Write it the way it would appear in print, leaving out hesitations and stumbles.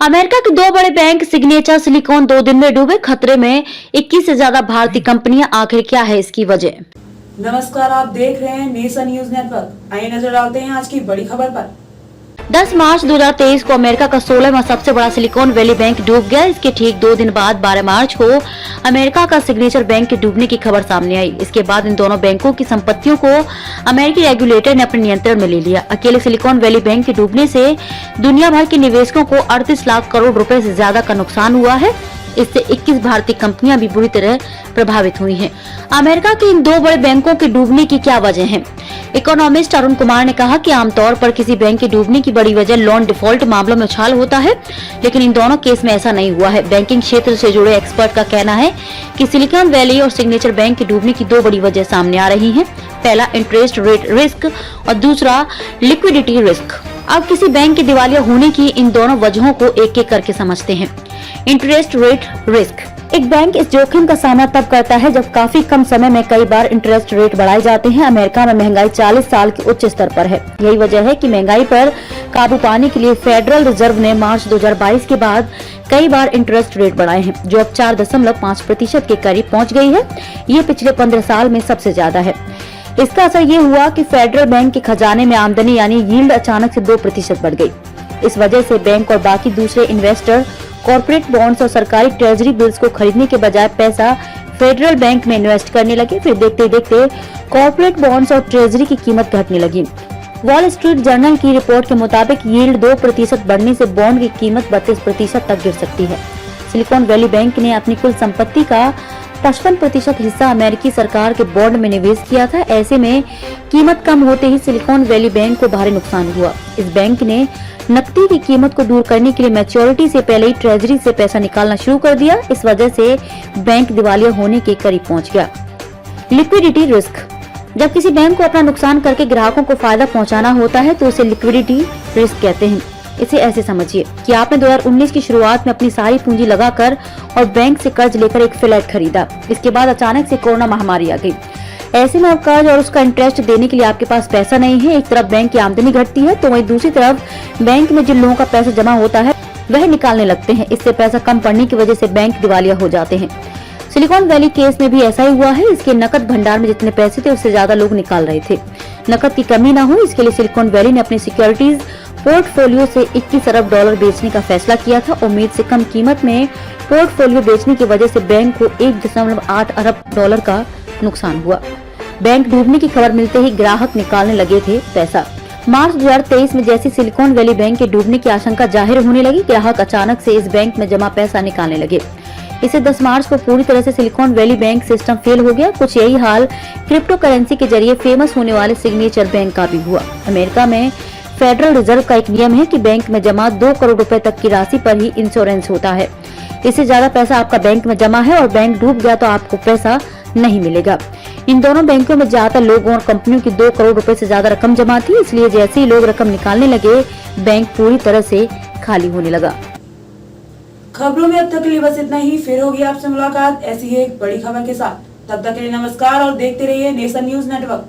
America के दो बड़े बैंक सिग्नेचर सिलिकॉन 2 दिन में डूबे, खतरे में 21 से ज्यादा भारतीय कंपनियां। आखिर क्या है इसकी वजह? नमस्कार, आप देख रहे हैं नेशन न्यूज नेटवर्क। आइए नजर डालते हैं आज की बड़ी खबर पर। 10 मार्च 2023 को अमेरिका का 16वां सबसे बड़ा सिलिकॉन वैली बैंक डूब गया। इसके ठीक 2 दिन बाद 12 मार्च को अमेरिका का सिग्नेचर बैंक के डूबने की खबर सामने आई। इसके बाद इन दोनों बैंकों की संपत्तियों को अमेरिकी रेगुलेटर ने अपने नियंत्रण में ले लिया। अकेले सिलिकॉन वैली बैंक के डूबने से दुनिया भर के निवेशकों को 38 लाख करोड़ रुपए से ज्यादा का नुकसान हुआ है। इससे 21 भारतीय कंपनियां भी बुरी तरह प्रभावित हुई हैं। अमेरिका के इन दो बड़े बैंकों के डूबने की क्या वजह है? इकोनॉमिस्ट अरुण कुमार ने कहा कि आमतौर पर किसी बैंक के डूबने की बड़ी वजह लोन डिफॉल्ट मामलों में उछाल होता है, लेकिन इन दोनों केस में ऐसा नहीं हुआ है। बैंकिंग क्षेत्र से जुड़े एक्सपर्ट का कहना है कि सिलिकॉन वैली और सिग्नेचर बैंक के डूबने की दो बड़ी वजह सामने आ रही हैं। पहला इंटरेस्ट रेट रिस्क और दूसरा लिक्विडिटी रिस्क। अब किसी बैंक के दिवालिया होने की इन दोनों वजहों को एक एक करके समझते हैं। Interest rate risk. एक बैंक इस जोखिम का सामना तब करता है जब काफी कम समय में कई बार इंटरेस्ट रेट बढ़ाए जाते हैं। अमेरिका में महंगाई 40 साल के उच्च स्तर पर है। यही वजह है कि महंगाई पर काबू पाने के लिए फेडरल रिजर्व ने मार्च 2022 के बाद कई बार इंटरेस्ट रेट बढ़ाए हैं, जो अब 4.5% के करीब पहुँच गई है। ये पिछले 15 साल में सबसे ज्यादा है। इसका असर ये हुआ कि फेडरल बैंक के खजाने में आमदनी यानी यील्ड अचानक से 2% बढ़ गई। इस वजह से बैंक और बाकी दूसरे इन्वेस्टर कॉर्पोरेट बॉन्ड्स और सरकारी ट्रेजरी बिल्स को खरीदने के बजाय पैसा फेडरल बैंक में इन्वेस्ट करने लगे। फिर देखते देखते कॉर्पोरेट बॉन्ड्स और ट्रेजरी की कीमत घटने लगी। वॉल स्ट्रीट जर्नल की रिपोर्ट के मुताबिक यील्ड 2% बढ़ने से बॉन्ड की कीमत 32% तक गिर सकती है। सिलिकॉन वैली बैंक ने अपनी कुल संपत्ति का 55% हिस्सा अमेरिकी सरकार के बॉन्ड में निवेश किया था। ऐसे में कीमत कम होते ही सिलिकॉन वैली बैंक को भारी नुकसान हुआ। इस बैंक ने नकदी की कीमत को दूर करने के लिए मैच्योरिटी से पहले ही ट्रेजरी से पैसा निकालना शुरू कर दिया। इस वजह से बैंक दिवालिया होने के करीब पहुंच गया। Liquidity risk. जब किसी बैंक को अपना नुकसान करके ग्राहकों को फायदा पहुंचाना होता है तो उसे लिक्विडिटी रिस्क कहते हैं। इसे ऐसे समझिए कि आपने 2019 की शुरुआत में अपनी सारी पूंजी लगाकर और बैंक से कर्ज लेकर एक फ्लैट खरीदा। इसके बाद अचानक से कोरोना महामारी आ गई। ऐसे में अब कर्ज और उसका इंटरेस्ट देने के लिए आपके पास पैसा नहीं है। एक तरफ बैंक की आमदनी घटती है तो वहीं दूसरी तरफ बैंक में जिन लोगों का पैसा जमा होता है वह निकालने लगते हैं। इससे पैसा कम पड़ने की वजह से बैंक दिवालिया हो जाते हैं। सिलिकॉन वैली केस में भी ऐसा ही हुआ है। इसके नकद भंडार में जितने पैसे थे उससे ज्यादा लोग निकाल रहे थे। नकद की कमी न हो इसके लिए सिलिकॉन वैली ने अपनी सिक्योरिटीज पोर्टफोलियो से 21 अरब डॉलर बेचने का फैसला किया था। उम्मीद से कम कीमत में पोर्टफोलियो बेचने की वजह से बैंक को 1.8 अरब डॉलर का नुकसान हुआ। बैंक डूबने की खबर मिलते ही ग्राहक निकालने लगे थे पैसा। मार्च 2023 में जैसे सिलिकॉन वैली बैंक के डूबने की आशंका जाहिर होने लगी, ग्राहक अचानक से इस बैंक में जमा पैसा निकालने लगे। इसे 10 मार्च को पूरी तरह से silicon valley bank system fail हो गया। कुछ यही हाल क्रिप्टो करेंसी के जरिए फेमस होने वाले सिग्नेचर बैंक का भी हुआ। अमेरिका में फेडरल रिजर्व का एक नियम है कि बैंक में जमा 2 करोड़ रुपए तक की राशि पर ही इंश्योरेंस होता है। इससे ज्यादा पैसा आपका बैंक में जमा है और बैंक डूब गया तो आपको पैसा नहीं मिलेगा। इन दोनों बैंकों में ज्यादातर लोगों और कंपनियों की 2 करोड़ रुपए से ज्यादा रकम जमा थी, इसलिए जैसे ही लोग रकम निकालने लगे बैंक पूरी तरह से खाली होने लगा। खबरों में अब तक के लिए बस इतना ही। फिर होगी आपसे मुलाकात ऐसी ही एक बड़ी खबर के साथ। तब तक के लिए नमस्कार और देखते रहिए नेशन न्यूज नेटवर्क।